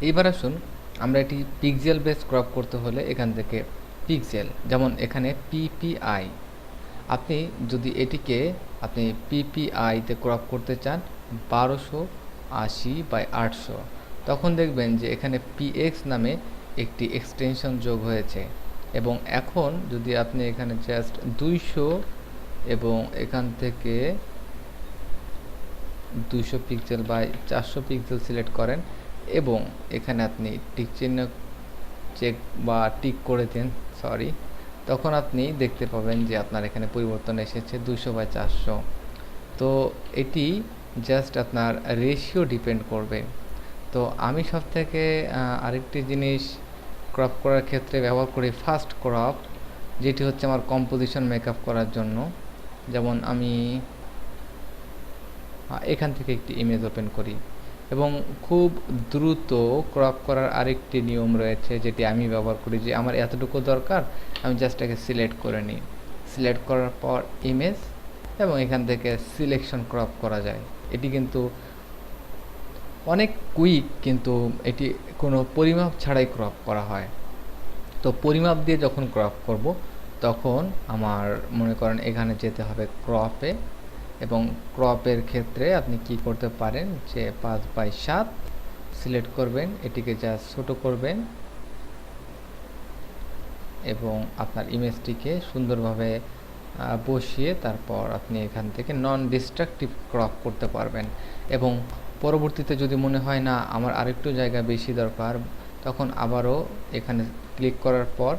এইবার আসুন আমরা এটি পিক্সেল বেস ক্রপ করতে হলে এখান থেকে পিক্সেল, যেমন এখানে পিপিআই, আপনি যদি এটিকে আপনি পিপিআইতে ক্রপ করতে চান 1280/800, তখন দেখবেন যে এখানে পিএক্স নামে একটি এক্সটেনশন যোগ হয়েছে। এবং এখন যদি আপনি এখানে জাস্ট 200 এবং এখান থেকে 200 পিক্সেল বাই 400 পিক্সেল সিলেক্ট করেন এবং এখানে আপনি টিক চিহ্ন চেক বা টিক করে দেন, সরি, তখন আপনি দেখতে পাবেন যে আপনার এখানে পরিবর্তন এসেছে 200/400। তো এটি জাস্ট আপনার রেশিও ডিপেন্ড করবে। তো আমি সব থেকে আরেকটি জিনিস ক্রপ করার ক্ষেত্রে ব্যবহার করি ফাস্ট ক্রপ, যেটি হচ্ছে আমার কম্পোজিশন মেকআপ করার জন্য। যেমন আমি এখান থেকে একটি ইমেজ ওপেন করি এবং খুব দ্রুত ক্রপ করার আরেকটি নিয়ম রয়েছে যেটি আমি ব্যবহার করি, যে আমার এতটুকু দরকার, আমি জাস্ট একে সিলেক্ট করে নিই। সিলেক্ট করার পর ইমেজ এবং এখান থেকে সিলেকশন ক্রপ করা যায়। এটি কিন্তু অনেক কুইক, কিন্তু এটি কোনো পরিমাপ ছাড়াই ক্রপ করা হয়। তো পরিমাপ দিয়ে যখন ক্রপ করব তখন আমার মনে করেন এখানে যেতে হবে ক্রপে, এবং ক্রপের ক্ষেত্রে আপনি কি করতে পারেন যে 5/7 সিলেক্ট করবেন, এটিকে জাস্ট ছোট করবেন এবং আপনার ইমেজটিকে সুন্দরভাবে বসিয়ে তারপর আপনি এখান থেকে নন ডিস্ট্রাকটিভ ক্রপ করতে পারবেন। এবং পরবর্তীতে যদি মনে হয় না আমার আরেকটু জায়গা বেশি দরকার, তখন আবারও এখানে ক্লিক করার পর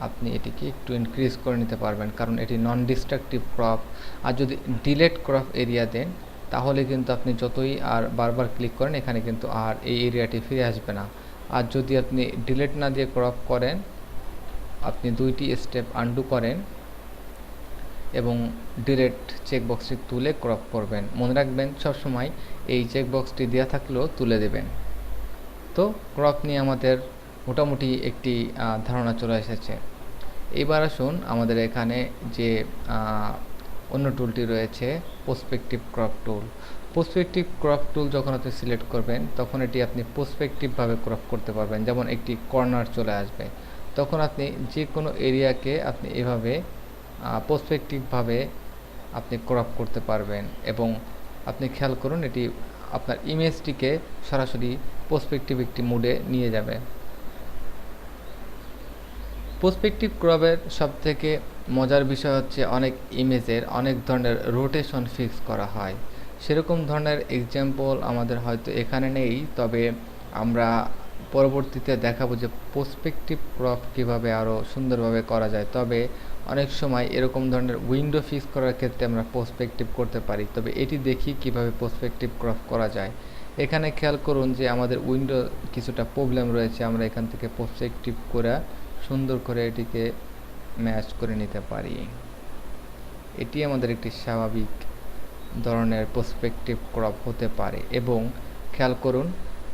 আপনি এটিকে একটু ইনক্রিজ করে নিতে পারবেন, কারণ এটি নন ডিস্ট্রাকটিভ ক্রপ। আর যদি ডিলেট ক্রপ এরিয়া দেন তাহলে কিন্তু আপনি যতই আর বারবার ক্লিক করেন এখানে কিন্তু আর এই এরিয়াটি ফিরে আসবে না। আর যদি আপনি ডিলেট না দিয়ে ক্রপ করেন, আপনি 2টি স্টেপ আনডু করেন এবং ডিলেট চেকবক্সটি তুলে ক্রপ করবেন। মনে রাখবেন সবসময় এই চেকবক্সটি দেওয়া থাকলেও তুলে দেবেন। তো ক্রপ নিয়ে আমাদের মোটামুটি একটি ধারণা চলে এসেছে। এবার আসুন আমাদের এখানে যে অন্য টুলটি রয়েছে পার্সপেক্টিভ ক্রপ টুল। পার্সপেক্টিভ ক্রপ টুল যখন আপনি সিলেক্ট করবেন তখন এটি আপনি পার্সপেক্টিভভাবে ক্রপ করতে পারবেন। যেমন একটি কর্নার চলে আসবে, তখন আপনি যে কোনো এরিয়াকে আপনি এভাবে পার্সপেক্টিভভাবে আপনি ক্রপ করতে পারবেন। এবং আপনি খেয়াল করুন এটি আপনার ইমেজটিকে সরাসরি পার্সপেক্টিভ একটি মোডে নিয়ে যাবে। পার্সপেক্টিভ ক্রপের সবথেকে মজার বিষয় হচ্ছে অনেক ইমেজের অনেক ধরনের রোটেশন ফিক্স করা হয়। সেরকম ধরনের এক্সাম্পল আমাদের হয়তো এখানে নেই, তবে আমরা পরবর্তীতে দেখাবো যে পার্সপেক্টিভ ক্রপ কীভাবে আরও সুন্দরভাবে করা যায়। তবে অনেক সময় এরকম ধরনের উইন্ডো ফিক্স করার ক্ষেত্রে আমরা পার্সপেক্টিভ করতে পারি। তবে এটি দেখি কিভাবে পার্সপেক্টিভ ক্রপ করা যায়। এখানে খেয়াল করুন যে আমাদের উইন্ডো কিছুটা প্রবলেম রয়েছে, আমরা এখান থেকে পার্সপেক্টিভ করে সুন্দর করে এটিকে ম্যাচ করে নিতে পারি। এটি আমাদের একটি স্বাভাবিক ধরনের পার্সপেক্টিভ ক্রপ হতে পারে। এবং খেয়াল করুন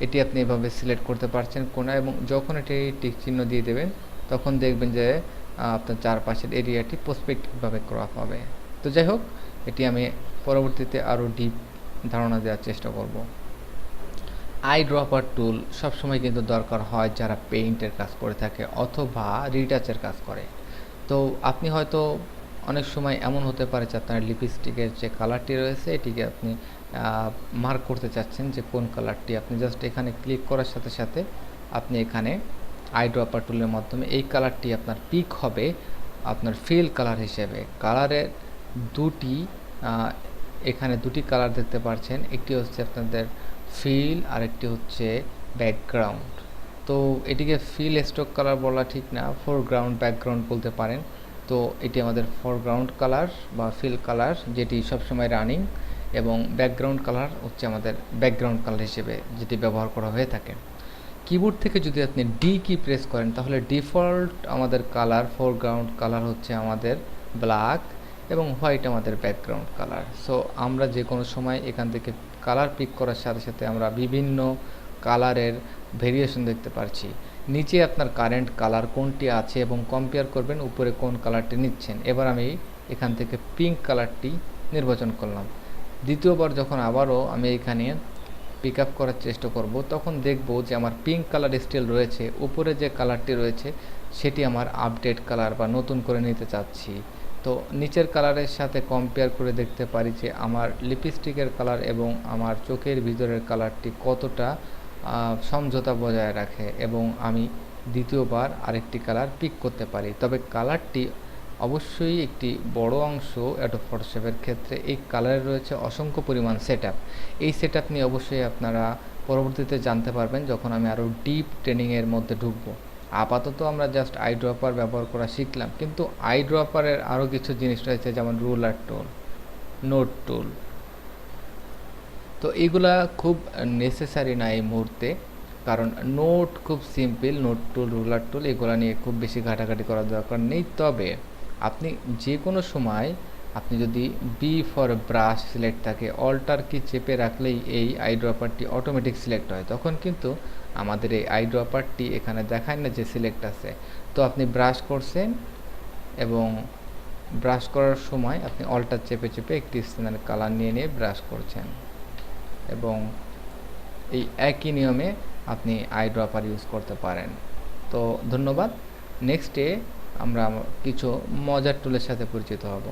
এটি আপনি এভাবে সিলেক্ট করতে পারছেন কোণা, এবং যখন এটি টিক চিহ্ন দিয়ে দেবেন তখন দেখবেন যে আপনার চারপাশের এরিয়াটি পার্সপেক্টিভভাবে ক্রপ হবে। তো যাই হোক, এটি আমি পরবর্তীতে আরও ডিপ ধারণা দেওয়ার চেষ্টা করব। আই ড্রপার টুল সবসময় কিন্তু দরকার হয় যারা পেইন্টের কাজ করে থাকে অথবা রিটাচের কাজ করে। তো আপনি হয়তো অনেক সময় এমন হতে পারে যে আপনার লিপস্টিকের যে কালারটি রয়েছে এটিকে আপনি মার্ক করতে চাচ্ছেন যে কোন কালারটি। আপনি জাস্ট এখানে ক্লিক করার সাথে সাথে আপনি এখানে আই ড্রপার টুলের মাধ্যমে এই কালারটি আপনার পিক হবে আপনার ফিল কালার হিসেবে। কালারের দুটি এখানে দুটি কালার দেখতে পাচ্ছেন, একটি হচ্ছে আপনাদের ফিল আর একটি হচ্ছে ব্যাকগ্রাউন্ড। তো এটিকে ফিল স্ট্রোক কালার বলা ঠিক না, ফোরগ্রাউন্ড ব্যাকগ্রাউন্ড বলতে পারেন। তো এটি আমাদের ফোরগ্রাউন্ড কালার বা ফিল কালার, যেটি সবসময় রানিং, এবং ব্যাকগ্রাউন্ড কালার হচ্ছে আমাদের ব্যাকগ্রাউন্ড কালার হিসেবে যেটি ব্যবহার করা হয়ে থাকে। কিবোর্ড থেকে যদি আপনি ডি কি প্রেস করেন তাহলে ডিফল্ট আমাদের কালার ফোরগ্রাউন্ড কালার হচ্ছে আমাদের ব্ল্যাক এবং হোয়াইট আমাদের ব্যাকগ্রাউন্ড কালার। সো আমরা যে কোনো সময় এখান থেকে কালার পিক করার সাথে সাথে আমরা বিভিন্ন কালারের ভেরিয়েশন দেখতে পাচ্ছি। নিচে আপনার কারেন্ট কালার কোনটি আছে এবং কম্পেয়ার করবেন উপরে কোন কালারটি নিচ্ছেন। এবার আমি এখান থেকে পিঙ্ক কালারটি নির্বাচন করলাম। দ্বিতীয়বার যখন আবারও আমি এখানে পিক আপ করার চেষ্টা করব, তখন দেখব যে আমার পিঙ্ক কালার স্টিল রয়েছে, উপরে যে কালারটি রয়েছে সেটি আমার আপডেট কালার বা নতুন করে নিতে চাচ্ছি। তো নিচের কালারের সাথে কম্পেয়ার করে দেখতে পারি যে আমার লিপস্টিকের কালার এবং আমার চোখের ভিতরের কালারটি কতটা সমঝোতা বজায় রাখে, এবং আমি দ্বিতীয়বার আরেকটি কালার পিক করতে পারি। তবে কালারটি অবশ্যই একটি বড় অংশ অ্যাডোব ফটোশপের ক্ষেত্রে এই কালারে রয়েছে অসংখ্য পরিমাণ সেটআপ। এই সেটআপ নিয়ে অবশ্যই আপনারা পরবর্তীতে জানতে পারবেন যখন আমি আরও ডিপ ট্রেনিংয়ের মধ্যে ঢুকবো। আপাতত আমরা জাস্ট আইড্রপার ব্যবহার করা শিখলাম, কিন্তু আইড্রপারের আরও কিছু জিনিস রয়েছে, যেমন রুলার টুল, নোট টুল। তো এগুলা খুব নেসেসারি না এই মুহূর্তে, কারণ নোট খুব সিম্পল। নোট টুল, রুলার টুল এগুলো নিয়ে খুব বেশি ঘাটাঘাটি করার দরকার নেই। তবে আপনি যে কোনো সময়, আপনি যদি বি ফর ব্রাশ সিলেক্ট থাকে, অল্টার কি চেপে রাখলেই এই আইড্রপারটি অটোমেটিক সিলেক্ট হয়। তখন কিন্তু আমাদের এই আইড্রপারটি এখানে দেখায় না যে সিলেক্ট আছে। তো আপনি ব্রাশ করছেন এবং ব্রাশ করার সময় আপনি অল্টার চেপে চেপে একটি স্থানের কালার নিয়ে নিয়ে ব্রাশ করছেন, এবং এই একই নিয়মে আপনি আইড্রপার ইউজ করতে পারেন। তো ধন্যবাদ। নেক্সটে আমরা কিছু মজার টুলের সাথে পরিচিত হব।